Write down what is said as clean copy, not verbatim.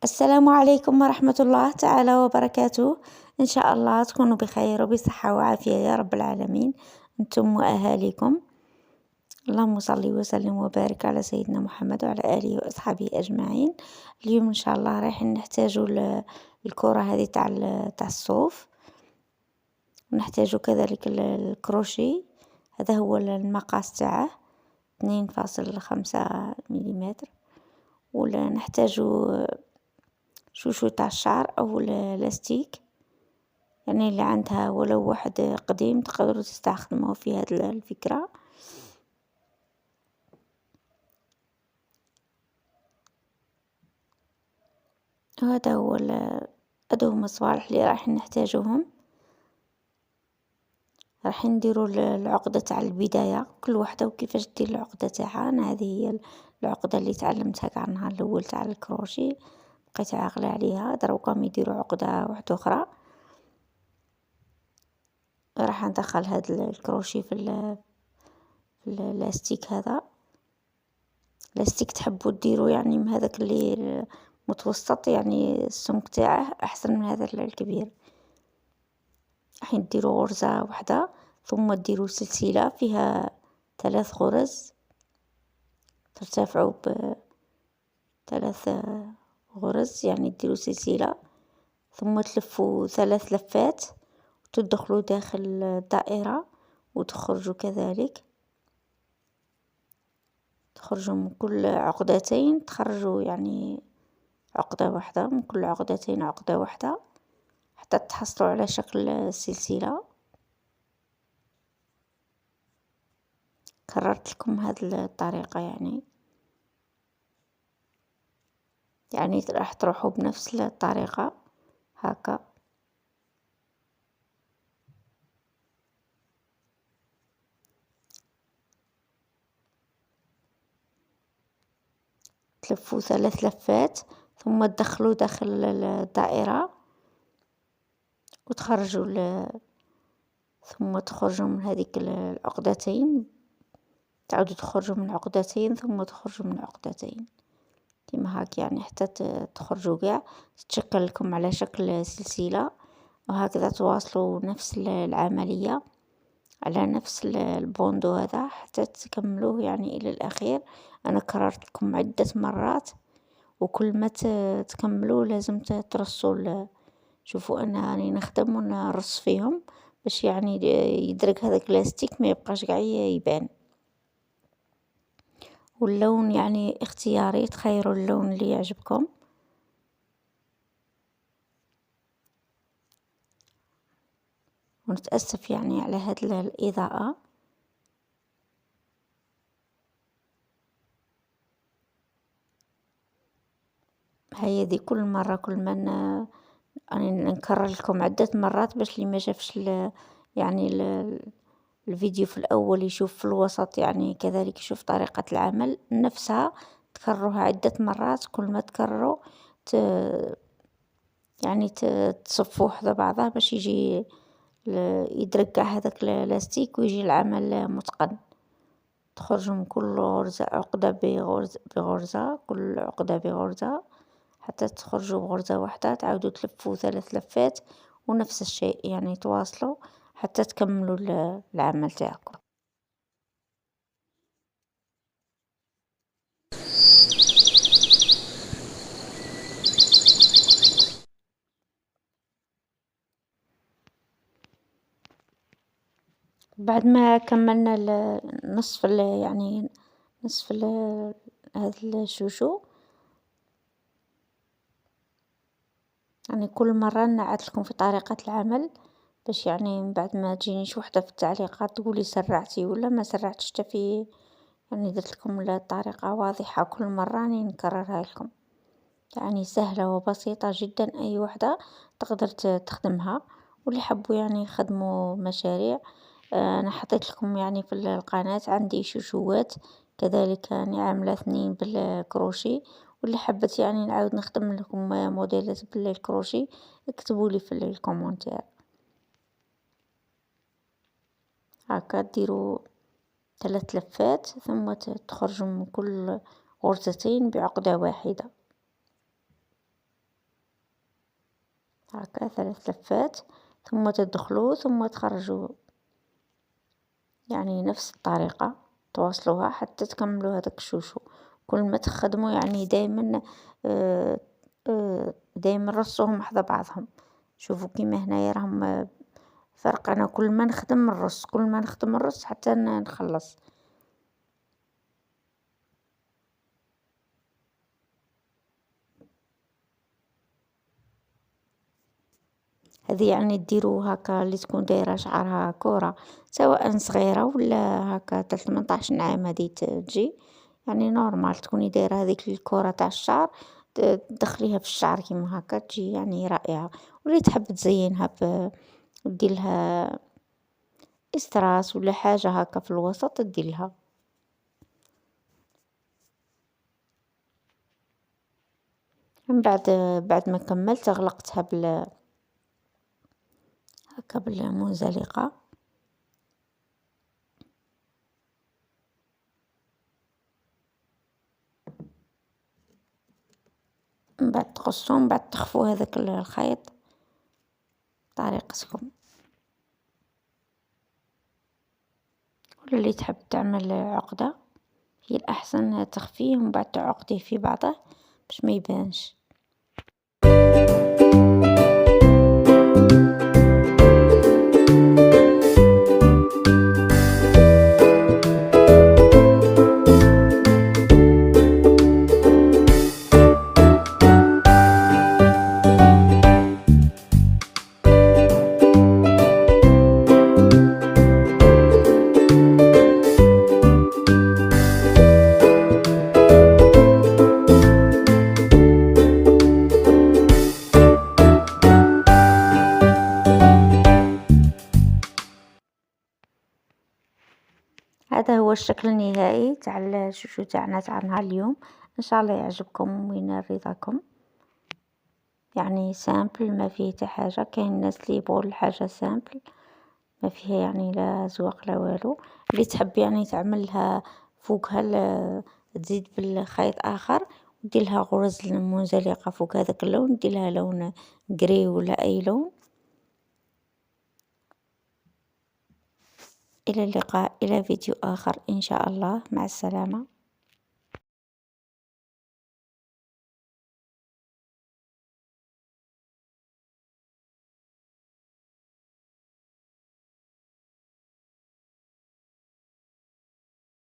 السلام عليكم ورحمة الله تعالى وبركاته. إن شاء الله تكونوا بخير وبصحة وعافية يا رب العالمين، أنتم وأهاليكم. اللهم صل وسلم وبارك على سيدنا محمد وعلى آله وأصحابه أجمعين. اليوم إن شاء الله رايحين نحتاجوا الكرة هذه تاع الصوف، ونحتاجوا كذلك الكروشي. هذا هو المقاس تاعه 2.5 مليمتر. ولا نحتاجوا شوشو تاع الشعر أو لاستيك، يعني اللي عندها ولو واحد قديم تقدروا تستخدموه في هذه الفكرة. هذا هو هذا هما الصوالح اللي راح نحتاجوهم. راح نديروا العقدة تاع البداية، كل واحدة وكيفاش دير العقدة تاعها. أنا هذه هي العقدة اللي تعلمتها كاع النهار الأول تاع الكروشي، بقيت عاقلة عليها. دروكم يديروا عقدة واحدة أخرى. راح ندخل هذا الكروشي في اللاستيك هذا. لاستيك تحبوا ديروا يعني من هذاك اللي متوسط، يعني السمك تاعه احسن من هذا الكبير. راح ديروا غرزة واحدة، ثم ديروا سلسلة فيها 3 غرز، ترتفعوا ب3 غرز، يعني ديروا سلسلة، ثم تلفوا 3 لفات وتدخلوا داخل الدائرة وتخرجوا كذلك. تخرجوا من كل عقدتين، تخرجوا يعني عقدة واحدة من كل عقدتين، عقدة واحدة، حتى تحصلوا على شكل سلسلة. كررت لكم هذه الطريقة، يعني راح تروحوا بنفس الطريقة هكا. تلفوا 3 لفات ثم تدخلوا داخل الدائرة وتخرجوا ثم تخرجوا من هذيك العقدتين، تعودوا تخرجوا من عقدتين ثم تخرجوا من عقدتين كيما هاك، يعني حتى تخرجوا كاع تتشكل لكم على شكل سلسلة. وهكذا تواصلوا نفس العملية على نفس البوندو هذا حتى تكملوه يعني إلى الأخير. أنا كررت لكم عدة مرات، وكل ما تكملوا لازم ترصوا. شوفوا أنا راني نخدم ونرص فيهم باش يعني يدرك هذاك اللاستيك ما يبقاش قاع يبان. واللون يعني اختياري، تخيروا اللون اللي يعجبكم. ونتأسف يعني على هذه الإضاءة. هي دي كل مرة كل ما يعني نكرر لكم عدة مرات باش اللي ما شافش يعني الفيديو في الأول يشوف في الوسط، يعني كذلك يشوف طريقة العمل نفسها. تكرروها عدة مرات، كل ما تكرروا يعني تصفوا حدا بعضها باش يجي يدرك هذاك اللاستيك ويجي العمل متقن. تخرجوا من كل غرزة عقدة بغرزة، كل عقدة بغرزة، حتى تخرجوا بغرزة واحدة. تعاودوا تلفوا 3 لفات ونفس الشيء، يعني تواصلوا حتى تكملوا العمل تاعكم. بعد ما كملنا نصف يعني نصف هذا الشوشو، يعني كل مرة نعد لكم في طريقة العمل باش يعني من بعد ما تجينيش وحدة في التعليقات تقولي سرعتي ولا ما سرعتش. في يعني درت لكم الطريقة واضحة، كل مرة راني نكررها لكم، يعني سهلة وبسيطة جدا، أي وحدة تقدر تخدمها. واللي حبوا يعني يخدموا مشاريع، أنا حطيت لكم يعني في القناة عندي شوشوات كذلك، يعني عاملة 2 بالكروشي. واللي حبت يعني نعاود نخدم لكم موديلات بالكروشي اكتبوا لي في الكومنتير. هكا ديروا 3 لفات ثم تخرجوا من كل غرزتين بعقدة واحدة. هكا 3 لفات، ثم تدخلوا ثم تخرجوا، يعني نفس الطريقة تواصلوها حتى تكملوا هذاك الشوشو. كل ما تخدموا يعني دايما دايما رصوهم حذا بعضهم. شوفوا كيما هنايا راهم فرق، أنا كل ما نخدم نرص، كل ما نخدم نرص حتى نخلص. هذه يعني ديرو هاكا اللي تكون دايرة شعرها كورة، سواء صغيرة ولا هاكا تاع 18 عام هذه تجي، يعني نورمال تكوني دايرة هذيك الكورة تاع الشعر، تدخليها في الشعر كيما هاكا تجي يعني رائعة. واللي تحب تزينها ديرلها استراس ولا حاجة هاكا في الوسط ديرلها. من بعد ما كملت غلقتها هاكا بالمنزلقة. من بعد تقصو، من بعد تخفوا هذاك الخيط بطريقتكم. ولا اللي تحب تعمل عقدة، هي الأحسن تخفيه ومن بعد تعقديه في بعضه باش ما يبانش. هذا هو الشكل النهائي تاع الشوشو تاعنا تاع نهار اليوم. ان شاء الله يعجبكم وينال رضاكم. يعني سامبل ما فيه حتى حاجه. كاين الناس اللي يبغوا الحاجه سامبل ما فيها يعني لا زواق لا والو. اللي تحب يعني تعملها فوقها تزيد بالخيط اخر وديرلها غرز منزلقه فوق هذاك اللون، ديرلها لون جري ولا اي لون. إلى اللقاء، إلى فيديو آخر إن شاء الله، مع السلامة.